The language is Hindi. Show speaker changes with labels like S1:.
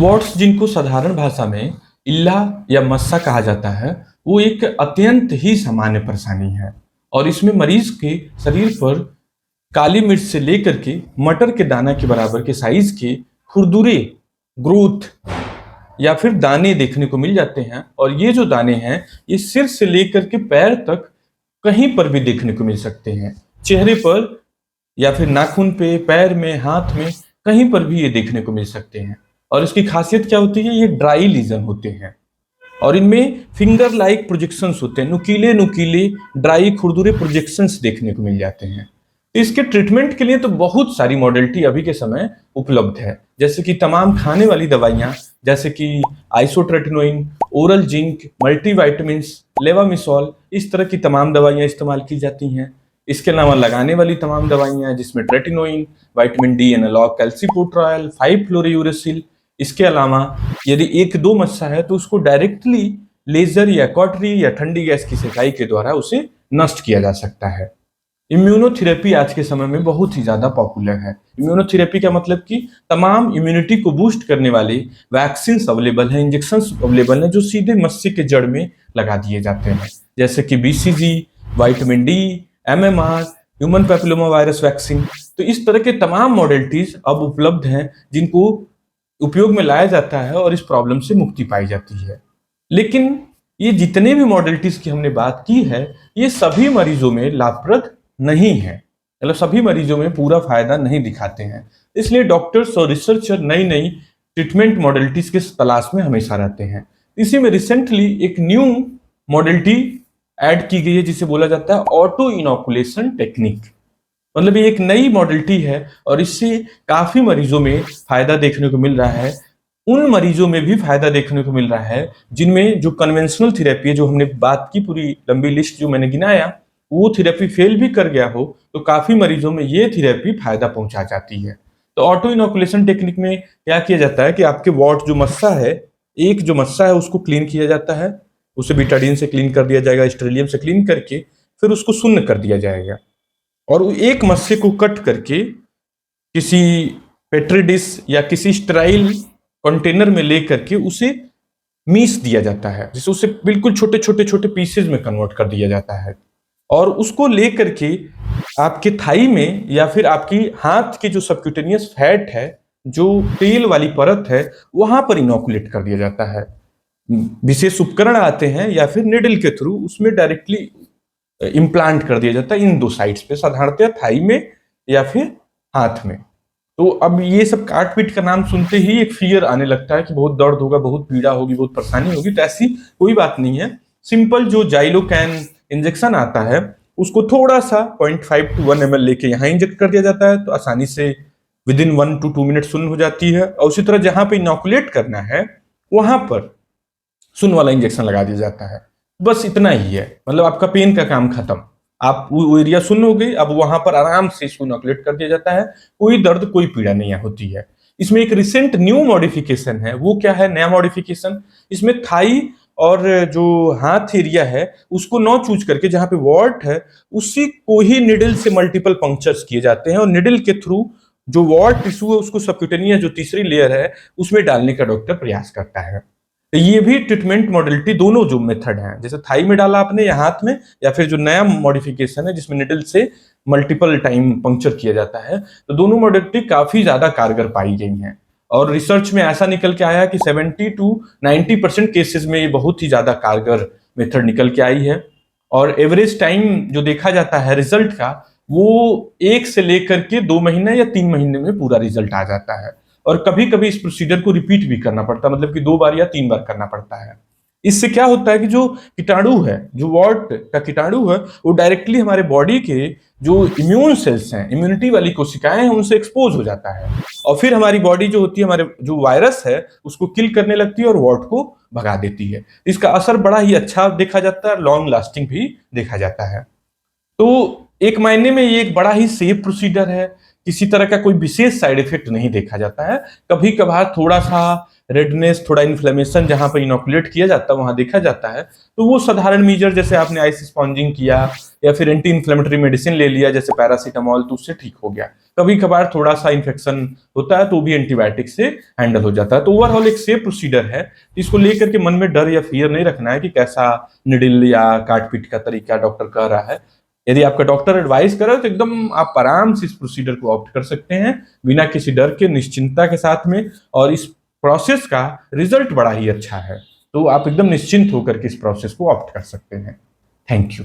S1: वॉट्स जिनको साधारण भाषा में इल्ला या मस्सा कहा जाता है, वो एक अत्यंत ही सामान्य परेशानी है और इसमें मरीज के शरीर पर काली मिर्च से लेकर के मटर के दाना के बराबर के साइज के खुरदुरे ग्रोथ या फिर दाने देखने को मिल जाते हैं। और ये जो दाने हैं ये सिर से लेकर के पैर तक कहीं पर भी देखने को मिल सकते हैं। चेहरे पर या फिर नाखून पे, पैर में, हाथ में, कहीं पर भी ये देखने को मिल सकते हैं। और इसकी खासियत क्या होती है? ये ड्राई लीजन होते हैं और इनमें फिंगर लाइक प्रोजेक्शंस होते हैं, नुकीले नुकीले ड्राई खुरदुरे प्रोजेक्शंस देखने को मिल जाते हैं। तो इसके ट्रीटमेंट के लिए तो बहुत सारी मॉडलिटी अभी के समय उपलब्ध है, जैसे कि तमाम खाने वाली दवाइयाँ, जैसे कि आइसोट्रेटिनोइन, ओरल जिंक, मल्टीविटामिन, लेवामिसॉल, इस तरह की तमाम दवाइयाँ इस्तेमाल की जाती हैं। इसके अलावा लगाने वाली तमाम दवाइयाँ जिसमें ट्रेटिनोइन, विटामिन डी एनालॉग, कैल्सिपोट्रायल, 5-फ्लोरोयूरेसिल। इसके अलावा यदि एक दो मस्सा है तो उसको डायरेक्टली लेजर या कॉटरी या ठंडी गैस की सेकाई के द्वारा उसे नष्ट किया जा सकता है। इम्यूनोथेरेपी आज के समय में बहुत ही ज्यादा पॉपुलर है। इम्यूनोथेरेपी का मतलब कि तमाम इम्यूनिटी को बूस्ट करने वाले वैक्सीन अवेलेबल हैं, इंजेक्शन अवेलेबल हैं जो सीधे मस्से के जड़ में लगा दिए जाते हैं, जैसे कि BCG, vitamin D, MMR, human papilloma virus vaccine. तो इस तरह के तमाम मॉडलिटीज अब उपलब्ध हैं जिनको उपयोग में लाया जाता है और इस प्रॉब्लम से मुक्ति पाई जाती है। लेकिन ये जितने भी मॉडलिटीज की हमने बात की है, ये सभी मरीजों में लाभप्रद नहीं है, मतलब सभी मरीजों में पूरा फायदा नहीं दिखाते हैं। इसलिए डॉक्टर्स और रिसर्चर नई नई ट्रीटमेंट मॉडलिटीज के तलाश में हमेशा रहते हैं। इसी में रिसेंटली एक न्यू मॉडलिटी ऐड की गई है जिसे बोला जाता है ऑटो इनोकुलेशन टेक्निक। मतलब ये एक नई मॉडलिटी है और इससे काफी मरीजों में फायदा देखने को मिल रहा है। उन मरीजों में भी फायदा देखने को मिल रहा है जिनमें जो कन्वेंशनल थेरेपी है, जो हमने बात की, पूरी लंबी लिस्ट जो मैंने गिनाया, वो थेरेपी फेल भी कर गया हो तो काफी मरीजों में ये थेरेपी फायदा पहुंचा जाती है। तो ऑटो इनोकुलेशन टेक्निक में क्या किया जाता है कि आपके वॉट जो मस्सा है, एक जो मस्सा है उसको क्लीन किया जाता है, उसे बीटाडीन से क्लीन कर दिया जाएगा, स्टेरिलियम से क्लीन करके फिर उसको शून्य कर दिया जाएगा और वो एक मस्से को कट करके किसी पेट्री डिश या किसी स्टेराइल कंटेनर में ले करके उसे मीस दिया जाता है, जिसे उसे बिल्कुल छोटे छोटे छोटे पीसेज में कन्वर्ट कर दिया जाता है और उसको ले करके आपके थाई में या फिर आपकी हाथ की जो सबक्यूटेनियस फैट है, जो तेल वाली परत है, वहां पर इनोकुलेट कर दिया जाता है। विशेष उपकरण आते हैं या फिर निडल के थ्रू उसमें डायरेक्टली इम्प्लांट कर दिया जाता है इन दो साइड्स पे, साधारणतः थाई में या फिर हाथ में। तो अब ये सब काट पीट का नाम सुनते ही एक फियर आने लगता है कि बहुत दर्द होगा, बहुत पीड़ा होगी, बहुत परेशानी होगी। तो ऐसी कोई बात नहीं है। सिंपल जो जाइलोकैन इंजेक्शन आता है उसको थोड़ा सा 0.5 to 1 ml लेके यहाँ इंजेक्ट कर दिया जाता है तो आसानी से विद इन 1 to 2 मिनट सुन्न हो जाती है। और उसी तरह जहां पे इनोकुलेट करना है वहां पर सुन वाला इंजेक्शन लगा दिया जाता है। बस इतना ही है, मतलब आपका पेन का काम खत्म। आप वो एरिया सुन्न हो गई, अब वहां पर आराम से इसको इनोकुलेट कर दिया जाता है, कोई दर्द कोई पीड़ा नहीं होती है। इसमें एक रिसेंट न्यू मॉडिफिकेशन है। वो क्या है नया मॉडिफिकेशन? इसमें थाई और जो हाथ एरिया है उसको नौ चूज करके जहां पे वॉट है उसी को ही निडल से मल्टीपल पंक्चर्स किए जाते हैं और निडल के थ्रू जो वॉट टिश्यू है उसको सबक्यूटेनियस जो तीसरी लेयर है उसमें डालने का डॉक्टर प्रयास करता है। तो ये भी ट्रीटमेंट मॉडलिटी दोनों जो मेथड हैं, जैसे थाई में डाला आपने या हाथ में, या फिर जो नया मॉडिफिकेशन है जिसमें निडल से मल्टीपल टाइम पंक्चर किया जाता है, तो दोनों मॉडलिटी काफी ज्यादा कारगर पाई गई हैं। और रिसर्च में ऐसा निकल के आया कि 70 to 90% केसेस में ये बहुत ही ज्यादा कारगर मेथड निकल के आई है। और एवरेज टाइम जो देखा जाता है रिजल्ट का, वो 1 से लेकर के 2 महीने या 3 महीने में पूरा रिजल्ट आ जाता है। और कभी कभी इस प्रोसीजर को रिपीट भी करना पड़ता है, मतलब कि 2 बार या 3 बार करना पड़ता है। इससे क्या होता है कि जो कीटाणु है, जो वॉट का कीटाणु है, वो डायरेक्टली हमारे बॉडी के जो इम्यून सेल्स हैं, इम्यूनिटी वाली कोशिकाएं हैं, उनसे एक्सपोज हो जाता है और फिर हमारी बॉडी जो होती है, हमारे जो वायरस है उसको किल करने लगती है और वॉट को भगा देती है। इसका असर बड़ा ही अच्छा देखा जाता है, लॉन्ग लास्टिंग भी देखा जाता है। तो एक मायने में ये एक बड़ा ही सेफ प्रोसीजर है, किसी तरह का कोई विशेष साइड इफेक्ट नहीं देखा जाता है। कभी कभार थोड़ा सा रेडनेस, थोड़ा इन्फ्लेमेशन जहाँ पर इनोकुलेट किया जाता है वहाँ देखा जाता है, तो वो साधारण मीजर जैसे आपने आइस स्पॉन्जिंग किया या फिर एंटी इन्फ्लेमेटरी मेडिसिन ले लिया जैसे पैरासीटामोल, तो उससे ठीक हो गया। कभी कभार थोड़ा सा इन्फेक्शन होता है तो भी एंटीबायोटिक से हैंडल हो जाता है। तो ओवरऑल एक सेफ प्रोसीजर है, इसको लेकर के मन में डर या फियर नहीं रखना है कि कैसा निडिल या काट पीट का तरीका डॉक्टर कह रहा है। यदि आपका डॉक्टर एडवाइस करे तो एकदम आप आराम से इस प्रोसीजर को ऑप्ट कर सकते हैं, बिना किसी डर के, निश्चिंतता के साथ में। और इस प्रोसेस का रिजल्ट बड़ा ही अच्छा है, तो आप एकदम निश्चिंत होकर के इस प्रोसेस को ऑप्ट कर सकते हैं। Thank you.